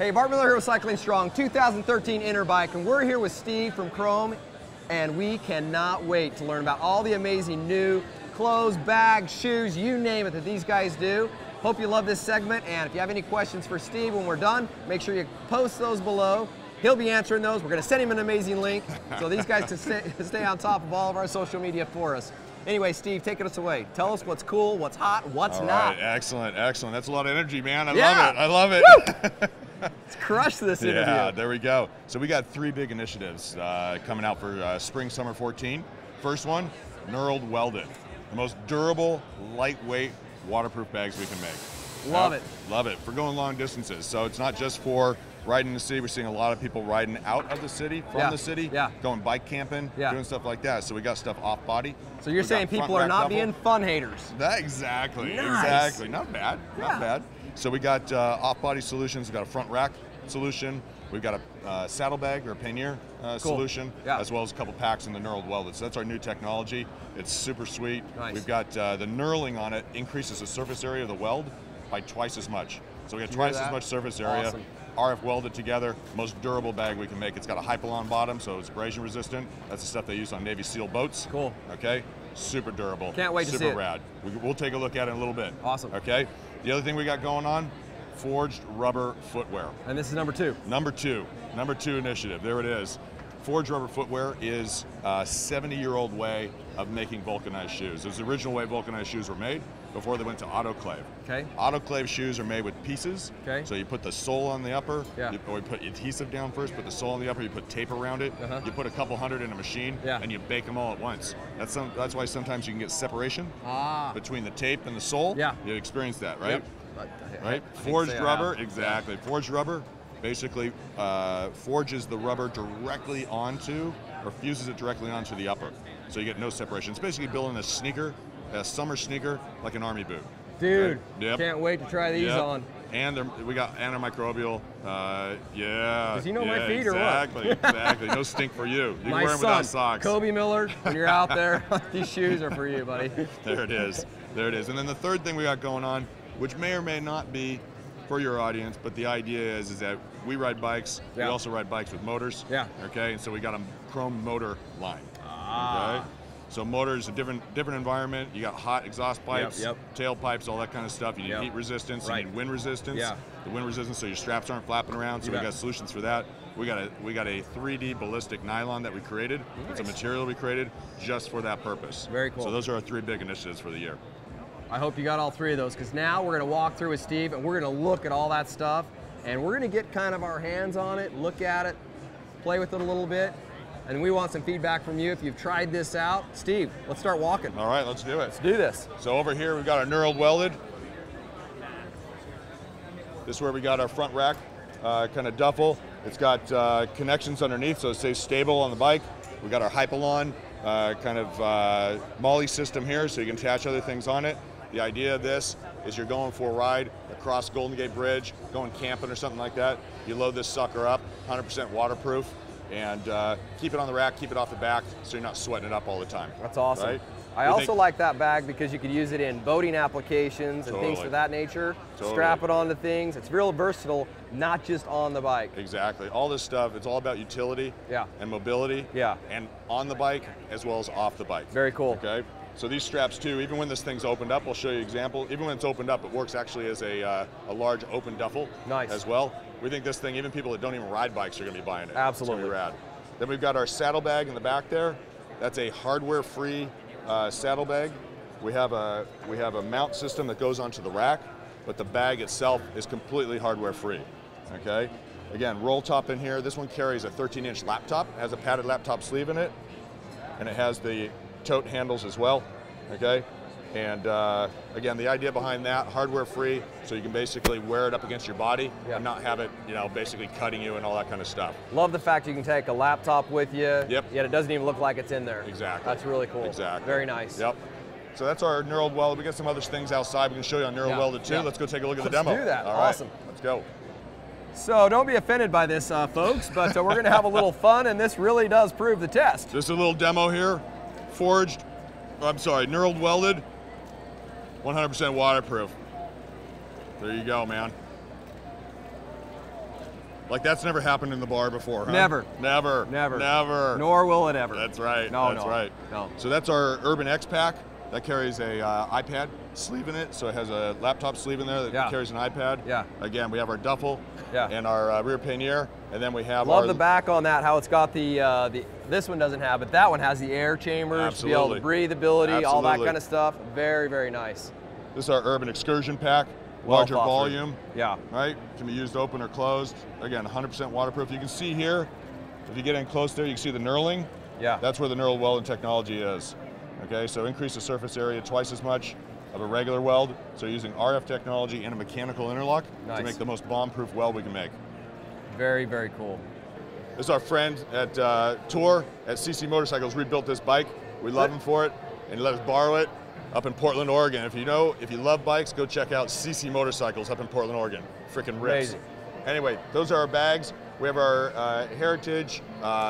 Hey, Bart Miller here with Cycling Strong, 2013 Interbike, and we're here with Steve from Chrome, and we cannot wait to learn about all the amazing new clothes, bags, shoes, you name it, that these guys do. Hope you love this segment, and if you have any questions for Steve when we're done, make sure you post those below. He'll be answering those. We're going to send him an amazing link so these guys can stay on top of all of our social media for us. Anyway, Steve, take us away. Tell us what's cool, what's hot, what's all not. Right, excellent, excellent. That's a lot of energy, man. I Yeah. love it. I love it. Let's crush this interview. Yeah, there we go. So we got three big initiatives coming out for spring, summer 14. First one, knurled welded. The most durable, lightweight, waterproof bags we can make. Love it. Love it. For going long distances. So it's not just for riding in the city. We're seeing a lot of people riding out of the city, from the city, going bike camping, doing stuff like that. So we got stuff off body. So you're saying people are not being fun haters. Exactly, Nice. exactly. Not bad, not bad. So we got off-body solutions. We got a front rack solution. We've got a saddlebag or a pannier solution, as well as a couple packs in the knurled welded. So that's our new technology. It's super sweet. Nice. We've got the knurling on it increases the surface area of the weld by twice as much. So we got twice as much surface area. Awesome. RF welded together, most durable bag we can make. It's got a hypalon bottom, so it's abrasion resistant. That's the stuff they use on Navy SEAL boats. Cool. Okay, super durable. Can't wait to see it. Super rad. We'll take a look at it in a little bit. Awesome. Okay, the other thing we got going on, forged rubber footwear. And this is number two. Number two initiative, there it is. Forged rubber footwear is a 70-year-old way of making vulcanized shoes. It was the original way vulcanized shoes were made before they went to autoclave. Okay. Autoclave shoes are made with pieces. Okay. So you put the sole on the upper, Yeah. or you put adhesive down first, put the sole on the upper, you put tape around it, you put a couple hundred in a machine, and you bake them all at once. That's why sometimes you can get separation between the tape and the sole. Yeah. You experience that, right? Yep. Right? Forged rubber, exactly. Forged rubber basically forges the rubber directly onto, or fuses it directly onto the upper. So you get no separation. It's basically building a sneaker, a summer sneaker, like an army boot. Dude, Yep. can't wait to try these on. And we got antimicrobial, Does he know my feet or what? Exactly. No stink for you. You can My wear them son, without socks. Kobe Miller, when you're out there, these shoes are for you, buddy. There it is. There it is. And then the third thing we got going on, which may or may not be for your audience, but the idea is that we ride bikes. We also ride bikes with motors. Yeah. Okay. And so we got a chrome motor line. Okay. So motors, a different environment. You got hot exhaust pipes, tailpipes, all that kind of stuff. You need heat resistance. You need wind resistance. Yeah. The wind resistance, so your straps aren't flapping around. So we got solutions for that. We got a 3D ballistic nylon that we created. Nice. It's a material we created just for that purpose. Very cool. So those are our three big initiatives for the year. I hope you got all three of those, because now we're going to walk through with Steve and we're going to look at all that stuff, and we're going to get kind of our hands on it, look at it, play with it a little bit, and we want some feedback from you if you've tried this out. Steve, let's start walking. All right, let's do it. Let's do this. So over here we've got our knurled welded. This is where we got our front rack kind of duffel. It's got connections underneath, so it stays stable on the bike. We got our hypalon kind of molly system here, so you can attach other things on it. The idea of this is you're going for a ride across Golden Gate Bridge, going camping or something like that. You load this sucker up, 100% waterproof, and keep it on the rack, keep it off the back, so you're not sweating it up all the time. That's awesome. Right? I also like that bag because you could use it in boating applications and things of that nature. Strap it onto things. It's real versatile, not just on the bike. Exactly. All this stuff, it's all about utility and mobility and on the bike as well as off the bike. Very cool. Okay. So these straps too, even when this thing's opened up, we'll show you an example. Even when it's opened up, it works actually as a large open duffel as well. We think this thing, even people that don't even ride bikes are going to be buying it. Absolutely. It's gonna be rad. Then we've got our saddlebag in the back there. That's a hardware-free saddlebag. We have a mount system that goes onto the rack, but the bag itself is completely hardware-free. Okay. Again, roll top in here. This one carries a 13-inch laptop. It has a padded laptop sleeve in it, and it has the tote handles as well. Okay. And again, the idea behind that, hardware free, so you can basically wear it up against your body and not have it, basically cutting you and all that kind of stuff. Love the fact you can take a laptop with you, yet it doesn't even look like it's in there. Exactly. That's really cool. Exactly. Very nice. Yep. So that's our knurled weld. We got some other things outside we can show you on knurled welded too. Let's go take a look at the demo. Let's do that. All right. Awesome. Let's go. So don't be offended by this, folks, but we're going to have a little fun, and this really does prove the test. Just a little demo here. Knurled welded, 100% waterproof. There you go, man. Like that's never happened in the bar before, huh? Never. Never. Never. Never. Nor will it ever. That's right. No, That's no. right. No. So that's our Urban X Pack. That carries a iPad sleeve in it, so it has a laptop sleeve in there that carries an iPad. Yeah. Again, we have our duffel Yeah. and our rear pannier, and then we have Love our the back on that, how it's got the this one doesn't have, but that one has the air chambers to be able to breathe ability, all that kind of stuff. Very, very nice. This is our Urban Excursion Pack, Well larger thought through. volume. Yeah. Right? Can be used open or closed. Again, 100% waterproof. You can see here, if you get in close there, you can see the knurling. Yeah. That's where the knurled welding technology is. Okay, so increase the surface area twice as much of a regular weld. So using RF technology and a mechanical interlock to make the most bomb-proof weld we can make. Very, very cool. This is our friend at Tour at CC Motorcycles. Rebuilt this bike. We love him for it, and he let us borrow it up in Portland, Oregon. If you love bikes, go check out CC Motorcycles up in Portland, Oregon. Freaking rips. Amazing. Anyway, those are our bags. We have our Heritage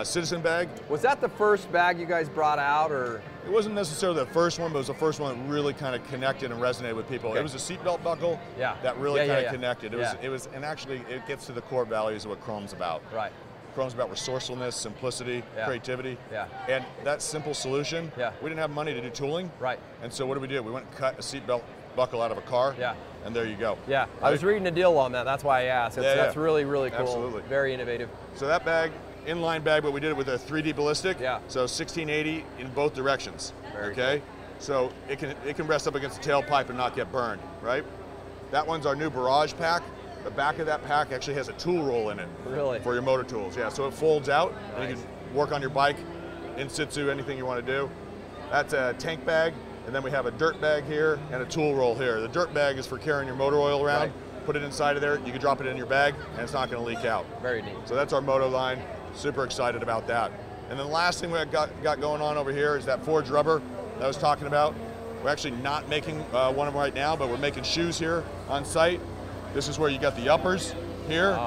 Citizen bag. Was that the first bag you guys brought out, or? It wasn't necessarily the first one, but it was the first one that really kind of connected and resonated with people. Okay. It was a seatbelt buckle that really kind of connected. It was, and actually it gets to the core values of what Chrome's about. Right. Chrome's about resourcefulness, simplicity, creativity. Yeah. And that simple solution, we didn't have money to do tooling. Right. And so what did we do? We went and cut a seatbelt buckle out of a car. Yeah. And there you go. Yeah. Right? I was reading a deal on that. That's why I asked. That's really, really cool. Absolutely. Very innovative. So that bag, inline bag, but we did it with a 3D ballistic. Yeah. So 1680 in both directions. Very okay. Cool. So it can rest up against the tailpipe and not get burned, right? That one's our new Barrage pack. The back of that pack actually has a tool roll in it. Really? For your motor tools, yeah. So it folds out, and you can work on your bike, in situ, anything you want to do. That's a tank bag, and then we have a dirt bag here and a tool roll here. The dirt bag is for carrying your motor oil around. Right. Put it inside of there. You can drop it in your bag, and it's not going to leak out. Very neat. So that's our moto line. Super excited about that. And then the last thing we got going on over here is that forged rubber that I was talking about. We're actually not making one of them right now, but we're making shoes here on site. This is where you got the uppers here.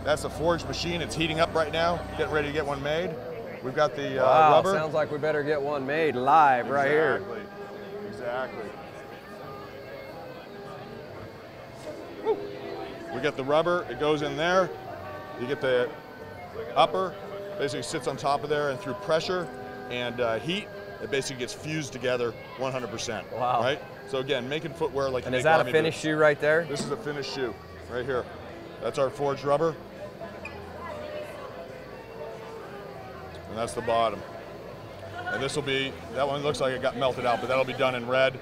That's a forged machine. It's heating up right now, getting ready to get one made. We've got the rubber. Sounds like we better get one made live right here. Exactly. Woo. We got the rubber. It goes in there. You get the upper. Basically sits on top of there, and through pressure and heat, it basically gets fused together 100%. Wow. Right? So again, making footwear like you And make is that a army finished boots. shoe right there? This is a finished shoe, right here. That's our forged rubber. And that's the bottom. And this will be, that one looks like it got melted out, but that'll be done in red.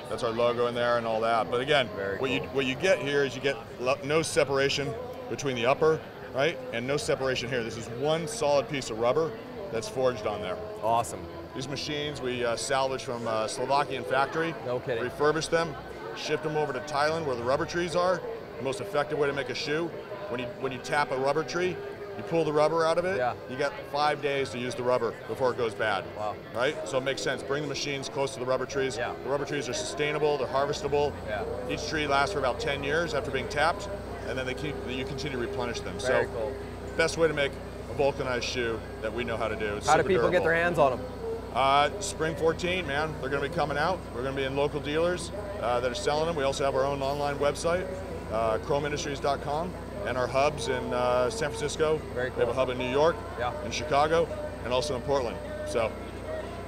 That's our logo in there and all that. But again, what you get here is you get no separation between the upper, right? And no separation here. This is one solid piece of rubber that's forged on there. Awesome. These machines we salvaged from a Slovakian factory. No kidding. Refurbished them, shipped them over to Thailand where the rubber trees are. The most effective way to make a shoe. When you tap a rubber tree, you pull the rubber out of it, you got 5 days to use the rubber before it goes bad. Wow. Right? So it makes sense. Bring the machines close to the rubber trees. The rubber trees are sustainable, they're harvestable. Each tree lasts for about 10 years after being tapped, and then you continue to replenish them. Very cool. Best way to make a vulcanized shoe that we know how to do. It's how do people get their hands on them? Spring 14, man. They're going to be coming out. We're going to be in local dealers that are selling them. We also have our own online website, chromeindustries.com, and our hubs in San Francisco. Very cool. We have a hub in New York, in Chicago, and also in Portland. So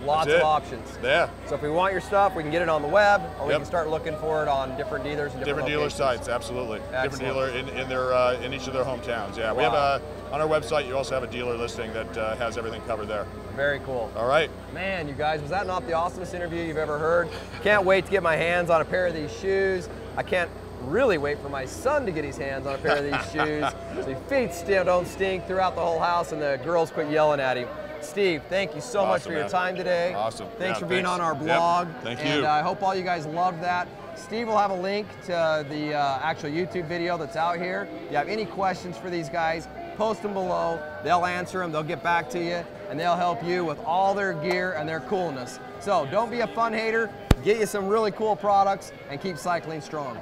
lots of options. Yeah. So if we want your stuff, we can get it on the web, or we can start looking for it on different dealers and different dealer sites. Absolutely. Excellent. Different dealer in each of their hometowns. Yeah. Wow. We have on our website. You also have a dealer listing that has everything covered there. Very cool. All right. Man, you guys, was that not the awesomest interview you've ever heard? Can't wait to get my hands on a pair of these shoes. I can't really wait for my son to get his hands on a pair of these shoes so his feet still don't stink throughout the whole house and the girls quit yelling at him. Steve, thank you so much for your time today. Awesome. Thanks for being on our blog. Thank you. And I hope all you guys loved that. Steve will have a link to the actual YouTube video that's out here. If you have any questions for these guys, post them below. They'll answer them, they'll get back to you, and they'll help you with all their gear and their coolness. So don't be a fun hater, get you some really cool products, and keep cycling strong.